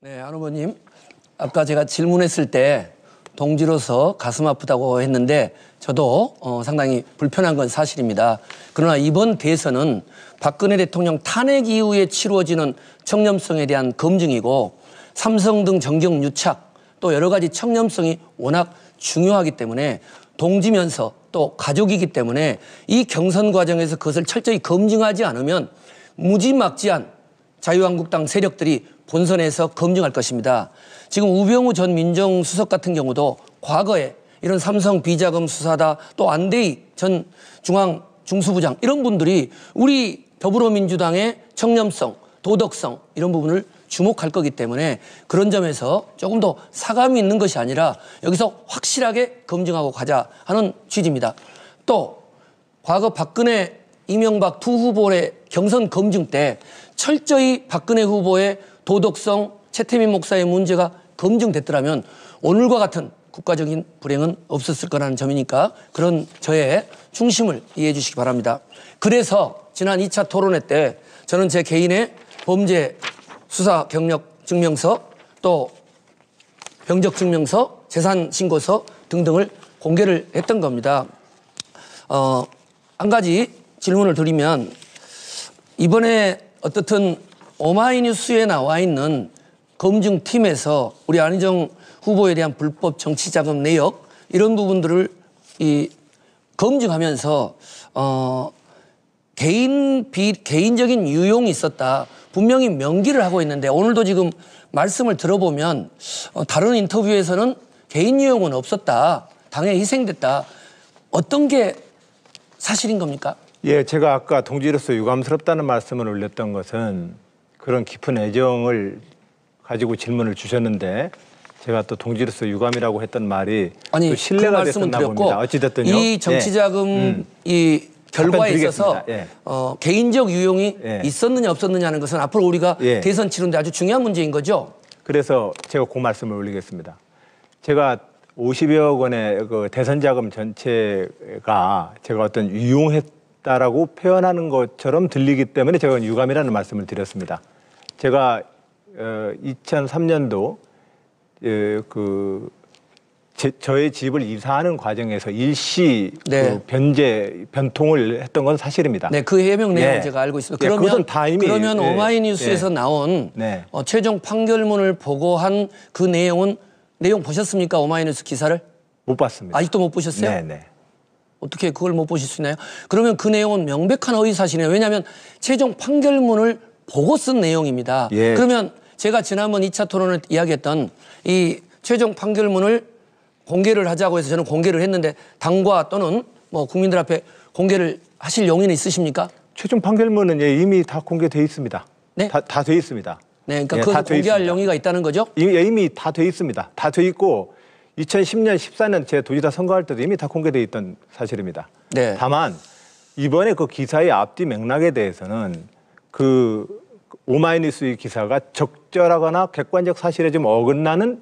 네, 안 후보님. 아까 제가 질문했을 때 동지로서 가슴 아프다고 했는데 저도 상당히 불편한 건 사실입니다. 그러나 이번 대선은 박근혜 대통령 탄핵 이후에 치루어지는 청렴성에 대한 검증이고 삼성 등 정경 유착 또 여러 가지 청렴성이 워낙 중요하기 때문에 동지면서 또 가족이기 때문에 이 경선 과정에서 그것을 철저히 검증하지 않으면 무지막지한 자유한국당 세력들이 본선에서 검증할 것입니다. 지금 우병우 전 민정수석 같은 경우도 과거에 이런 삼성 비자금 수사다 또 안대희 전 중앙중수부장 이런 분들이 우리 더불어민주당의 청렴성, 도덕성 이런 부분을 주목할 거기 때문에 그런 점에서 조금 더 사감이 있는 것이 아니라 여기서 확실하게 검증하고 가자 하는 취지입니다. 또 과거 박근혜, 이명박 두 후보의 경선 검증 때 철저히 박근혜 후보의 도덕성, 최태민 목사의 문제가 검증됐더라면 오늘과 같은 국가적인 불행은 없었을 거라는 점이니까 그런 저의 중심을 이해해 주시기 바랍니다. 그래서 지난 2차 토론회 때 저는 제 개인의 범죄 수사 경력 증명서 또 병적 증명서, 재산 신고서 등등을 공개를 했던 겁니다. 한 가지 질문을 드리면 이번에 어떻든 오마이뉴스에 나와 있는 검증팀에서 우리 안희정 후보에 대한 불법 정치자금 내역 이런 부분들을 검증하면서 개인적인 유용이 있었다. 분명히 명기를 하고 있는데 오늘도 지금 말씀을 들어보면 다른 인터뷰에서는 개인 유용은 없었다. 당에 희생됐다. 어떤 게 사실인 겁니까? 예, 제가 아까 동지로서 유감스럽다는 말씀을 올렸던 것은 그런 깊은 애정을 가지고 질문을 주셨는데 제가 또 동지로서 유감이라고 했던 말이 아니, 또 신뢰가 그 말씀은 됐었나 드렸고 봅니다. 어찌됐든요. 이 정치자금 이 결과에 있어서 예. 개인적 유용이 있었느냐 없었느냐 하는 것은 앞으로 우리가 대선 치르는데 아주 중요한 문제인 거죠. 그래서 제가 그 말씀을 올리겠습니다. 제가 50여 원의 그 대선 자금 전체가 제가 어떤 유용했다라고 표현하는 것처럼 들리기 때문에 제가 유감이라는 말씀을 드렸습니다. 제가 2003년도 저의 집을 이사하는 과정에서 일시 변통을 했던 건 사실입니다. 네, 그 해명 내용 제가 알고 있습니다. 그러면 오마이뉴스에서 나온 최종 판결문을 보고한 그 내용 보셨습니까? 오마이뉴스 기사를? 못 봤습니다. 아직도 못 보셨어요? 네네. 어떻게 그걸 못 보실 수 있나요? 그러면 그 내용은 명백한 허위사실이에요. 왜냐하면 최종 판결문을 보고 쓴 내용입니다. 예. 그러면 제가 지난번 2차 토론을 이야기했던 이 최종 판결문을 공개를 하자고 해서 저는 공개를 했는데 당과 또는 뭐 국민들 앞에 공개를 하실 용의는 있으십니까? 최종 판결문은 이미 다 공개돼 있습니다. 네? 다 돼 있습니다. 네, 그러니까 그걸 공개할 있습니다. 용의가 있다는 거죠? 이미 다 돼 있습니다. 다 돼 있고 2010년, 14년 제 도지사 선거할 때도 이미 다 공개돼 있던 사실입니다. 네. 다만 이번에 그 기사의 앞뒤 맥락에 대해서는 그 오마이뉴스의 기사가 적절하거나 객관적 사실에 좀 어긋나는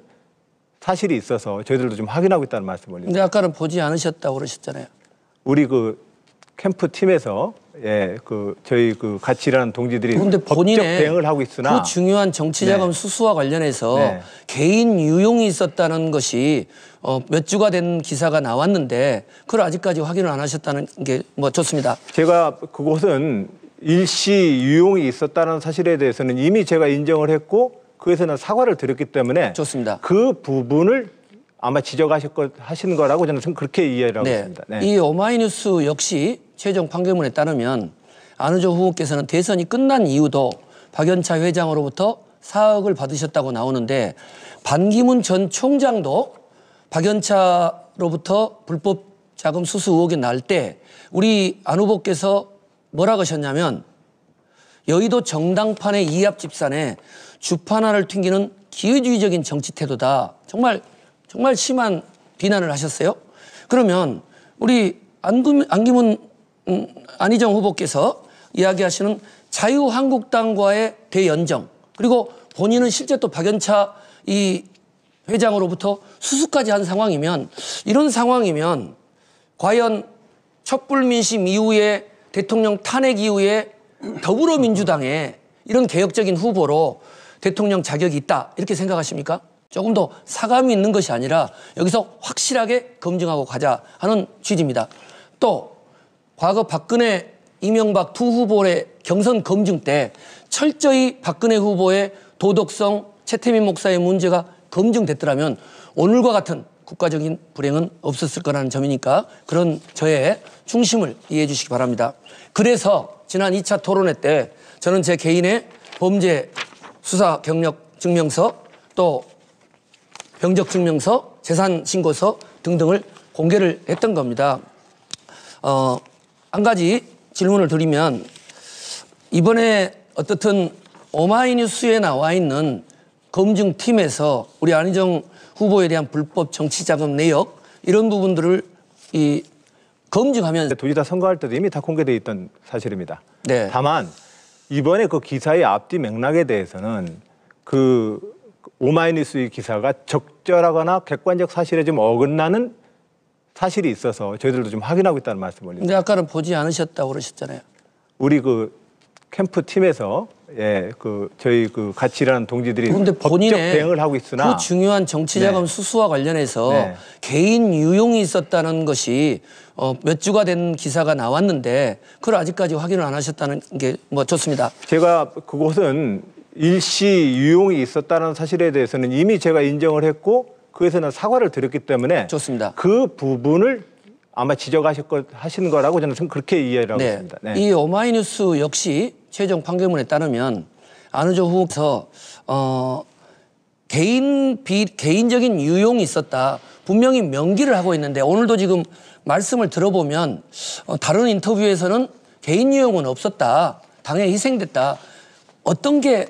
사실이 있어서 저희들도 좀 확인하고 있다는 말씀을 올립니다. 근데 아까는 보지 않으셨다고 그러셨잖아요. 우리 그 캠프 팀에서 저희 같이 일하는 동지들이 법적 대응을 하고 있으나 그 중요한 정치자금 수수와 관련해서 개인 유용이 있었다는 것이 몇 주가 된 기사가 나왔는데 그걸 아직까지 확인을 안 하셨다는 게 뭐 좋습니다. 제가 그것은 일시 유용이 있었다는 사실에 대해서는 이미 제가 인정을 했고 그에서는 사과를 드렸기 때문에 좋습니다. 그 부분을 아마 지적하신 거라고 저는 그렇게 이해를 하고 있습니다. 네. 이 오마이뉴스 역시 최종 판결문에 따르면 안희정 후보께서는 대선이 끝난 이후도 박연차 회장으로부터 4억을 받으셨다고 나오는데 반기문 전 총장도 박연차로부터 불법 자금 수수 의혹이 날 때 우리 안 후보께서 뭐라고 하셨냐면 여의도 정당판의 이합 집산에 주판화를 튕기는 기회주의적인 정치 태도다. 정말 심한 비난을 하셨어요. 그러면 우리 안희정 후보께서 이야기하시는 자유한국당과의 대연정 그리고 본인은 실제 또 박연차 이 회장으로부터 수수까지 한 상황이면 이런 상황이면 과연 촛불민심 이후에 대통령 탄핵 이후에 더불어민주당의 이런 개혁적인 후보로 대통령 자격이 있다 이렇게 생각하십니까? 조금 더 사감이 있는 것이 아니라 여기서 확실하게 검증하고 가자 하는 취지입니다. 또 과거 박근혜, 이명박 두 후보의 경선 검증 때 철저히 박근혜 후보의 도덕성, 최태민 목사의 문제가 검증됐더라면 오늘과 같은 국가적인 불행은 없었을 거라는 점이니까 그런 저의 중심을 이해해 주시기 바랍니다. 그래서 지난 2차 토론회 때 저는 제 개인의 범죄 수사 경력 증명서 또 병적 증명서, 재산 신고서 등등을 공개를 했던 겁니다. 한 가지 질문을 드리면 이번에 어떻든 오마이뉴스에 나와 있는 검증팀에서 우리 안희정 후보에 대한 불법 정치자금 내역 이런 부분들을 검증하면서 도지사 선거할 때도 이미 다 공개되어 있던 사실입니다. 네. 다만 이번에 그 기사의 앞뒤 맥락에 대해서는 그 오마이뉴스의 기사가 적절하거나 객관적 사실에 좀 어긋나는 사실이 있어서 저희들도 좀 확인하고 있다는 말씀을 올립니다. 근데 아까는 보지 않으셨다고 그러셨잖아요. 우리 그 캠프 팀에서 저희 그 같이 일하는 동지들이 그런데 법적 본인의 대응을 하고 있으나 그 중요한 정치자금 네. 수수와 관련해서 네. 개인 유용이 있었다는 것이 몇 주가 된 기사가 나왔는데 그걸 아직까지 확인을 안 하셨다는 게 뭐 좋습니다. 제가 그곳은 일시 유용이 있었다는 사실에 대해서는 이미 제가 인정을 했고 그에서는 사과를 드렸기 때문에 좋습니다. 그 부분을 아마 지적하신 거라고 저는 그렇게 이해를 하고 네. 있습니다. 네. 이 오마이뉴스 역시 최종 판결문에 따르면 안희정 후보에서 개인적인 유용이 있었다. 분명히 명기를 하고 있는데 오늘도 지금 말씀을 들어보면 다른 인터뷰에서는 개인 유용은 없었다. 당에 희생됐다. 어떤 게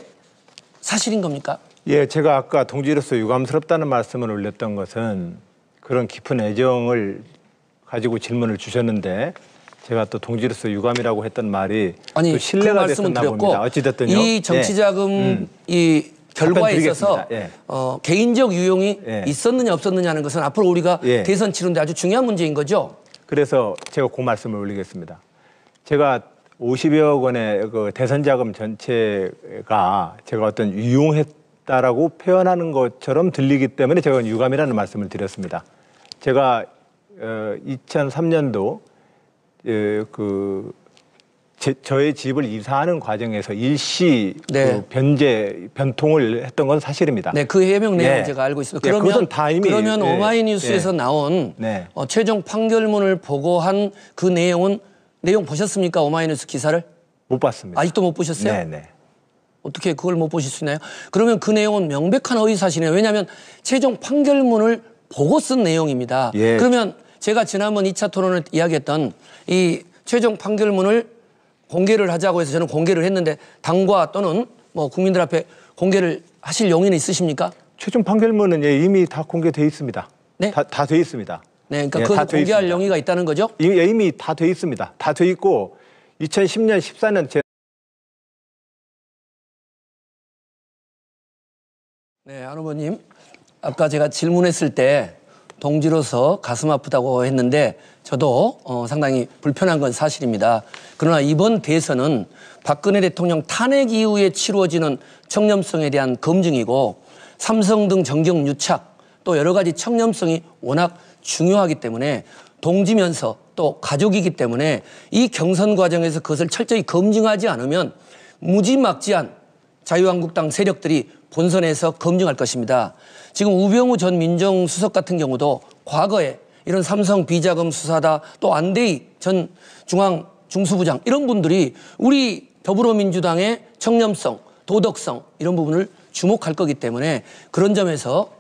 사실인 겁니까? 예, 제가 아까 동지로서 유감스럽다는 말씀을 올렸던 것은 그런 깊은 애정을 가지고 질문을 주셨는데 제가 또 동지로서 유감이라고 했던 말이 아니 또 그 신뢰가 말씀은 됐었나 드렸고 봅니다. 어찌됐든요. 이 정치자금 이 결과에 있어서 답변 드리겠습니다. 개인적 유용이 예. 있었느냐 없었느냐는 것은 앞으로 우리가 예. 대선 치르는데 아주 중요한 문제인 거죠. 그래서 제가 그 말씀을 올리겠습니다. 제가 50여 원의 그 대선 자금 전체가 제가 어떤 유용했다라고 표현하는 것처럼 들리기 때문에 제가 유감이라는 말씀을 드렸습니다. 제가 2003년도 저의 집을 이사하는 과정에서 일시 네. 변통을 했던 건 사실입니다. 네, 그 해명 내용 네. 제가 알고 있습니다. 네, 그것은 다 이미 그러면 네. 오마이뉴스에서 네. 나온 네. 최종 판결문을 보고한 그 내용 보셨습니까? 오마이뉴스 기사를? 못 봤습니다. 아직도 못 보셨어요? 네, 네. 어떻게 그걸 못 보실 수 있나요? 그러면 그 내용은 명백한 허위사실이에요. 왜냐하면 최종 판결문을 보고 쓴 내용입니다. 예. 그러면 제가 지난번 2차 토론을 이야기했던 이 최종 판결문을 공개를 하자고 해서 저는 공개를 했는데 당과 또는 뭐 국민들 앞에 공개를 하실 용의는 있으십니까? 최종 판결문은 이미 다 공개돼 있습니다. 네? 다 돼 있습니다. 네, 그러니까 예, 그걸 다돼 공개할 있습니다. 용의가 있다는 거죠? 이미 다 돼 있습니다. 다 돼 있고 2010년, 14년 네, 안 후보님. 아까 제가 질문했을 때 동지로서 가슴 아프다고 했는데 저도 상당히 불편한 건 사실입니다. 그러나 이번 대선은 박근혜 대통령 탄핵 이후에 치루어지는 청렴성에 대한 검증이고 삼성 등 정경 유착 또 여러 가지 청렴성이 워낙 중요하기 때문에 동지면서 또 가족이기 때문에 이 경선 과정에서 그것을 철저히 검증하지 않으면 무지막지한 자유한국당 세력들이 본선에서 검증할 것입니다. 지금 우병우 전 민정수석 같은 경우도 과거에 이런 삼성 비자금 수사다 또 안대희 전 중앙중수부장 이런 분들이 우리 더불어민주당의 청렴성, 도덕성 이런 부분을 주목할 거기 때문에 그런 점에서